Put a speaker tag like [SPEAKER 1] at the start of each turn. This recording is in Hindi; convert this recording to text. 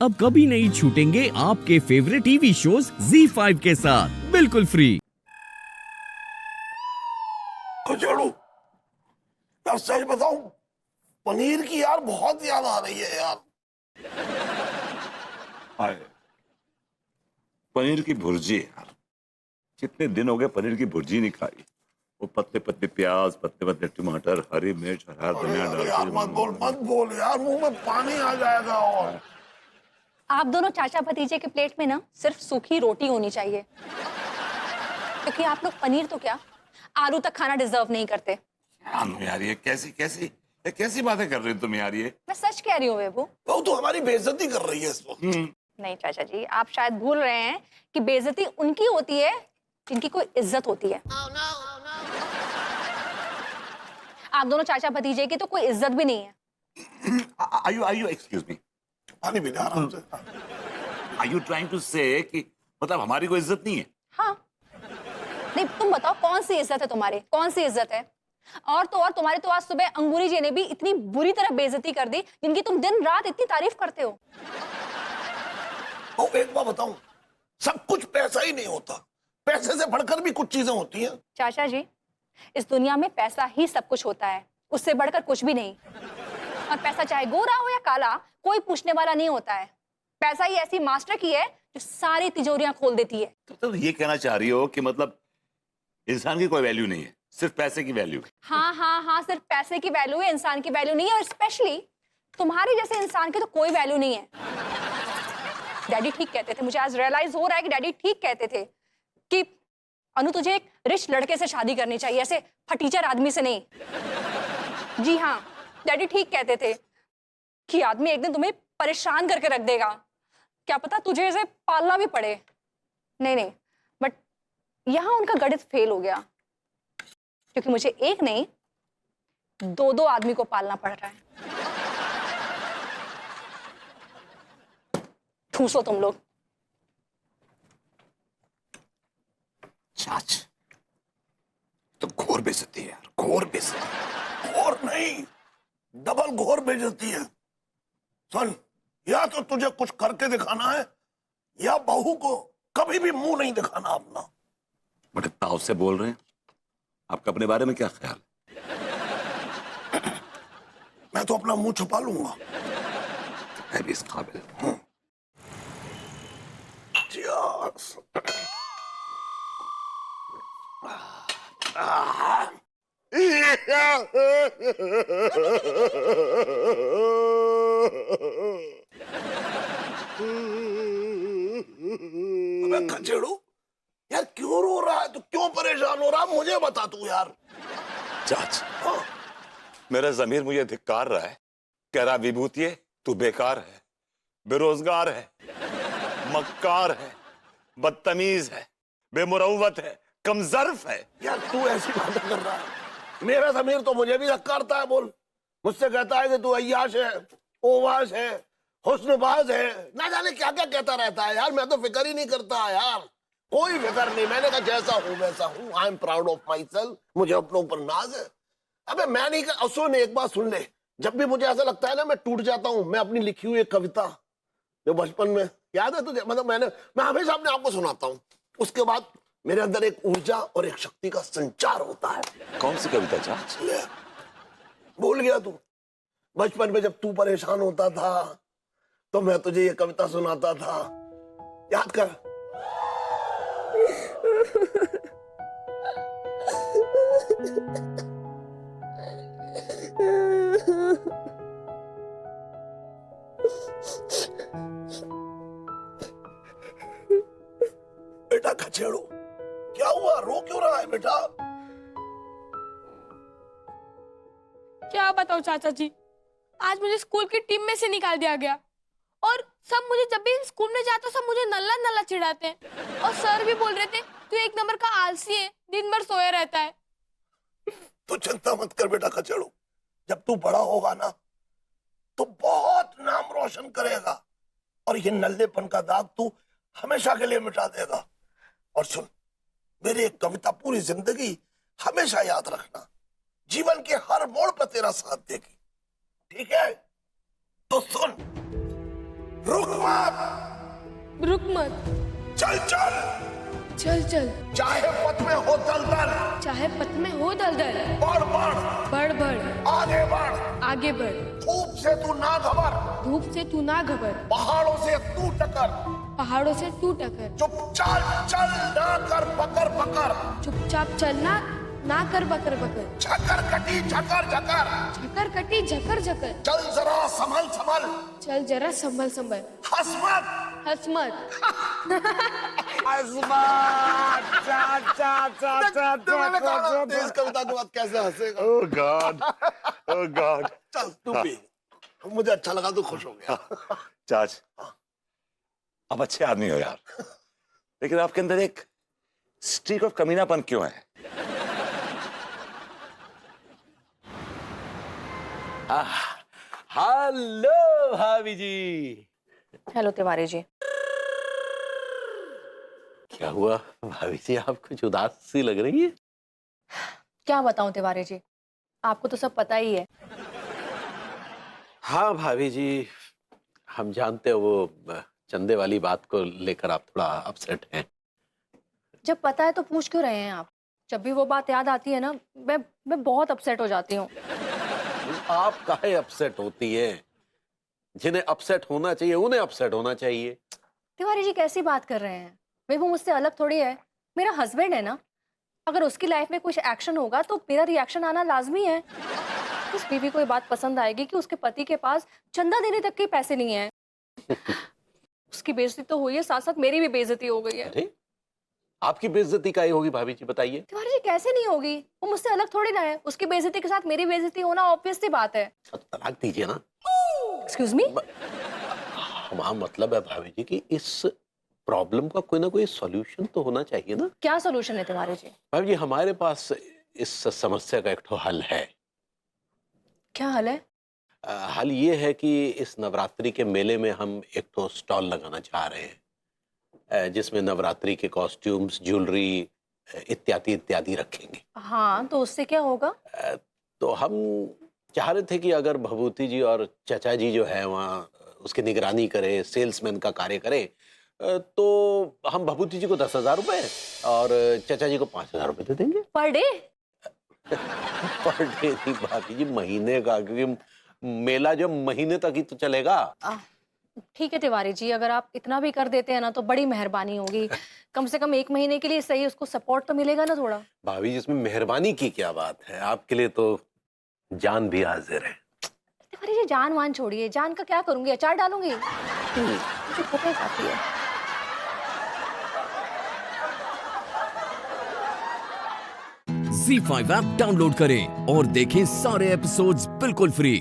[SPEAKER 1] अब कभी नहीं छूटेंगे आपके फेवरेट टीवी शोज ZEE5 के साथ बिल्कुल फ्री।
[SPEAKER 2] कचड़ू यार, सच बताऊं, पनीर की यार बहुत याद आ रही है यार।
[SPEAKER 3] हाय, पनीर की भुर्जी यार, कितने दिन हो गए पनीर की भुर्जी नहीं खाई। वो पतले पतले प्याज, पतले पतले टमाटर, हरी मिर्च, हरा धनिया डाल
[SPEAKER 2] यार मत बोल यार, मुंह में पानी आ जाएगा। और
[SPEAKER 4] आप दोनों चाचा भतीजे के प्लेट में ना सिर्फ सूखी रोटी होनी चाहिए, क्योंकि आप लोग पनीर तो क्या आलू तक खाना डिजर्व नहीं करते।
[SPEAKER 3] यार ये कैसी बातें कर रही हो तुम यार। ये
[SPEAKER 4] मैं सच कह रही हूँ बेबू।
[SPEAKER 2] वो तो हमारी बेइज्जती कर रही है इस वक्त।
[SPEAKER 4] नहीं चाचा जी, आप शायद भूल रहे हैं कि बेइज्जती उनकी होती है जिनकी कोई इज्जत होती है। आप दोनों चाचा भतीजे की तो कोई इज्जत भी नहीं है।
[SPEAKER 3] Are you excuse me?
[SPEAKER 2] पानी पीने आराम से।
[SPEAKER 3] Are you trying to say कि मतलब हमारी कोई इज्जत नहीं है?
[SPEAKER 4] हाँ, नहीं तुम बताओ कौन सी इज्जत है तुम्हारी, कौन सी इज्जत है? और तुम्हारे तो आज सुबह अंगूरी जी ने भी इतनी बुरी तरह बेइज्जती कर दी, जिनकी तुम दिन रात इतनी तारीफ करते हो।
[SPEAKER 2] एक बात बताऊं, सब कुछ पैसा ही नहीं होता, पैसे से बढ़कर भी कुछ चीजें होती हैं।
[SPEAKER 4] चाचा जी, इस दुनिया में पैसा ही सब कुछ होता है, उससे बढ़कर कुछ भी नहीं। और पैसा चाहे गोरा हो या काला, कोई पूछने वाला नहीं होता है। पैसा ही ऐसी मास्टर की है जो सारी तिजोरियां खोल देती है।
[SPEAKER 3] तो ये कहना चाह रही हो कि मतलब इंसान की कोई वैल्यू नहीं है, सिर्फ पैसे की वैल्यू।
[SPEAKER 4] हाँ हाँ हाँ, सिर्फ पैसे की वैल्यू है, इंसान की वैल्यू नहीं है। और स्पेशली तुम्हारे जैसे इंसान की तो कोई वैल्यू नहीं है। डैडी ठीक कहते थे, मुझे आज रियलाइज हो रहा है कि डैडी ठीक कहते थे कि अनु तुझे एक रिच लड़के से शादी करनी चाहिए, ऐसे फटीचर आदमी से नहीं। जी हाँ, डैडी ठीक कहते थे कि आदमी एक दिन तुम्हें परेशान करके रख देगा, क्या पता तुझे इसे पालना भी पड़े। नहीं, बट यहां उनका गणित फेल हो गया, क्योंकि मुझे एक नहीं दो आदमी को पालना पड़ रहा है। ठूसो तुम लोग।
[SPEAKER 3] चाच तो घोर बेइज्जती है यार, घोर बेइज्जती।
[SPEAKER 2] घोर नहीं, डबल घोर बेइज्जती है। सुन, या तो तुझे कुछ करके दिखाना है, या बहू को कभी भी मुंह नहीं दिखाना अपना।
[SPEAKER 3] बड़े ताव से बोल रहे हैं, आपका अपने बारे में क्या ख्याल है?
[SPEAKER 2] मैं तो अपना मुंह छुपा लूंगा।
[SPEAKER 3] मैं भी इस काबिल हूं।
[SPEAKER 2] Cheers. अबे कचेड़ू, यार क्यों रो रहा है? तू क्यों परेशान हो रहा है? मुझे बता तू यार।
[SPEAKER 3] चाच,
[SPEAKER 2] हाँ?
[SPEAKER 3] मेरा जमीर मुझे धिक्कार रहा है, कह रहा विभूतिये तू बेकार है, बेरोजगार है, मक्कार है, बदतमीज है, बेमुरव्वत है, कमजर्फ है।
[SPEAKER 2] यार तू ऐसी बातें कर रहा है, मेरा ज़मीर तो मुझे भी धक्कारता है। बोल, मुझसे कहता है कि तू अय्याश है, ओवाश है, हुस्नबाज है, ना जाने क्या क्या कहता रहता है। यार मैं तो फिक्र ही नहीं करता यार, कोई फिक्र नहीं। मैंने कहा जैसा हूं वैसा हूं, I am proud of my self. मुझे अपने ऊपर नाज है। अबे मैं नहीं कर, सुन एक बात सुन ले, जब भी मुझे ऐसा लगता है ना मैं टूट जाता हूं, मैं अपनी लिखी हुई एक कविता जो बचपन में याद है तुझे, मतलब मैं हमेशा अपने आप को सुनाता हूँ। उसके बाद मेरे अंदर एक ऊर्जा और एक शक्ति का संचार होता है।
[SPEAKER 3] कौन सी कविता चाच?
[SPEAKER 2] भूल गया तू? बचपन में जब तू परेशान होता था तो मैं तुझे ये कविता सुनाता था, याद कर। बेटा खचेड़ू, क्या हुआ? रो क्यों रहा है बेटा?
[SPEAKER 5] क्या बताऊं चाचा जी, आज मुझे स्कूल की टीम में से निकाल दिया गया और सब मुझे, जब भी स्कूल में जाता सब मुझे नल्ला नल्ला चिढ़ाते हैं। और सर भी बोल रहे थे तू एक नंबर का आलसी है, दिन भर सोया रहता है।
[SPEAKER 2] तो चिंता मत कर बेटा खचेड़ू, जब तू बड़ा होगा ना तो बहुत नाम रोशन करेगा, और ये नल्लेपन का दाग तू हमेशा के लिए मिटा देगा। और सुन, मेरी एक कविता पूरी जिंदगी हमेशा याद रखना, जीवन के हर मोड़ पर तेरा साथ देगी, ठीक है? तो सुन, रुक मत,
[SPEAKER 5] रुक मत,
[SPEAKER 2] चल चल,
[SPEAKER 5] चल चल,
[SPEAKER 2] चाहे पथ में हो दलदल,
[SPEAKER 5] चाहे पथ में हो दलदल,
[SPEAKER 2] बढ़ बढ़,
[SPEAKER 5] बढ़ बढ़,
[SPEAKER 2] आगे बढ़,
[SPEAKER 5] आगे बढ़,
[SPEAKER 2] धूप से तू ना घबर,
[SPEAKER 5] धूप से तू ना घबर,
[SPEAKER 2] पहाड़ों से तू टकर,
[SPEAKER 5] पहाड़ों से तू टकर,
[SPEAKER 2] चुपचाप चल ना कर बकर बकर,
[SPEAKER 5] चुपचाप चलना ना कर बकर बकर,
[SPEAKER 2] झकर कटी झकर झकर,
[SPEAKER 5] झकर कटी झकर झकर,
[SPEAKER 2] चल जरा संभल संभल,
[SPEAKER 5] चल जरा संभल संभल,
[SPEAKER 2] हंस मत,
[SPEAKER 5] हंस मत,
[SPEAKER 2] तेज कविता के बाद कैसे हंसेगा?
[SPEAKER 3] ओह गॉड, ओह गॉड।
[SPEAKER 2] चल तू भी, मुझे अच्छा लगा, तू खुश हो गया।
[SPEAKER 3] चाच, आप अच्छे आदमी हो यार, लेकिन आपके अंदर एक स्ट्रीक ऑफ कमीनापन क्यों है?
[SPEAKER 6] हेलो भाभी जी।
[SPEAKER 4] हेलो तिवारी जी।
[SPEAKER 6] क्या हुआ भाभी जी, आप कुछ उदास सी लग रही है?
[SPEAKER 4] क्या बताऊं तिवारी जी, आपको तो सब पता ही है।
[SPEAKER 6] हाँ भाभी जी, हम जानते हो वो चंदे वाली बात को लेकर आप थोड़ा अपसेट हैं।
[SPEAKER 4] जब पता है तो पूछ क्यों रहे हैं आप? जब भी वो बात याद आती है ना, मैं बहुत अपसेट हो जाती हूँ।
[SPEAKER 6] आप काहे अपसेट होती हैं? जिन्हें अपसेट होना चाहिए उन्हें अपसेट होना चाहिए।
[SPEAKER 4] तिवारी जी कैसी बात कर रहे हैं? भाई वो मुझसे अलग थोड़ी है, मेरा हस्बैंड है ना। अगर उसकी लाइफ में कुछ एक्शन होगा तो मेरा रिएक्शन आना लाजमी है। उस बीवी को ये बात पसंद आएगी कि उसके पति के पास चंदा देने तक के पैसे नहीं है। उसकी बेइज्जती तो हुई है, साथ साथ मेरी भी बेइज्जती हो गई है।
[SPEAKER 6] अरे आपकी बेइज्जती काहे होगी भाभी जी, बताइए।
[SPEAKER 4] तिवारी जी कैसे नहीं होगी? वो मुझसे अलग थोड़ी ना है। उसकी बेइज्जती के साथ मेरी बेइज्जती होना ऑब्वियस सी बात है।
[SPEAKER 6] तलाक दीजिए ना।
[SPEAKER 4] Excuse me?
[SPEAKER 6] हमारा मतलब है भाभी जी कि इस प्रॉब्लम का कोई ना कोई सॉल्यूशन तो होना चाहिए ना।
[SPEAKER 4] क्या सॉल्यूशन है तिवारी जी?
[SPEAKER 6] भाभी जी हमारे पास इस समस्या का एक ठो हल है।
[SPEAKER 4] क्या हल है?
[SPEAKER 6] हल ये है कि इस नवरात्रि के मेले में हम एक ठो स्टॉल लगाना चाह रहे हैं, जिसमें नवरात्रि के कॉस्ट्यूम्स, ज्वेलरी इत्यादि इत्यादि रखेंगे।
[SPEAKER 4] हाँ, तो उससे क्या होगा?
[SPEAKER 6] तो हम चाह रहे थे कि अगर भभूति जी और चचा जी जो है वहाँ उसकी निगरानी करे, सेल्समैन का कार्य करे, तो हम भभूति जी को 10,000 रुपए और चचा जी को 5,000 रुपए दे देंगे।
[SPEAKER 4] Per day?
[SPEAKER 6] पर डे नहीं भाभी जी, महीने का, क्योंकि मेला जो महीने तक ही तो चलेगा।
[SPEAKER 4] ठीक है तिवारी जी, अगर आप इतना भी कर देते हैं ना तो बड़ी मेहरबानी होगी। कम से कम 1 महीने के लिए सही, उसको सपोर्ट तो मिलेगा ना थोड़ा।
[SPEAKER 6] भाभी जी इसमें मेहरबानी की क्या बात है, आपके लिए तो जान भी हाजिर है।
[SPEAKER 4] तिवारी जी जान वान छोड़िए, जान का क्या करूंगी? अचार डालूंगी? मुझे पता है काफी है।
[SPEAKER 1] Z5 ऐप डाउनलोड करें और देखें सारे एपिसोड्स बिल्कुल फ्री।